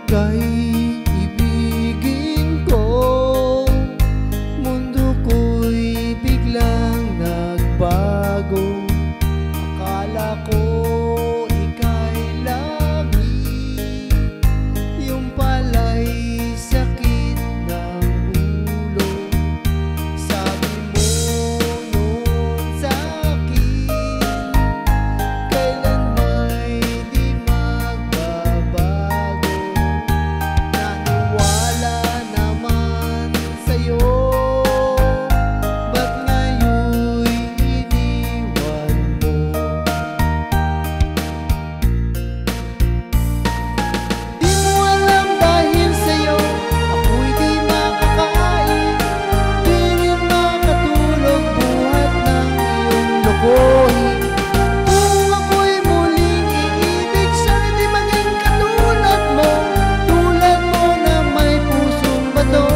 ika'y ibigin ko. Mundo ko'y biglang nagbago. Akala ko ika'y langit, yung pala'y sakit ng ulo. Sabi mo noon sa'kin, kailan may di magbabago. Naniwala naman sa'yo, ba't ngayon'y iniwan mo? Di mo alam dahil sa'yo ako'y di makakain, di rin makatulog buhat ng iyong lokohin. Kung ako'y muling iibig, sana di maging katulad mo na may pusong bato.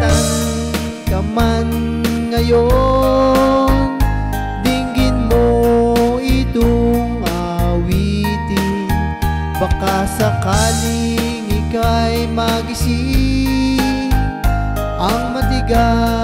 Tan ka man ngayon, dinggin mo itong awitin. Baka sakaling ika'y magising, ang matigas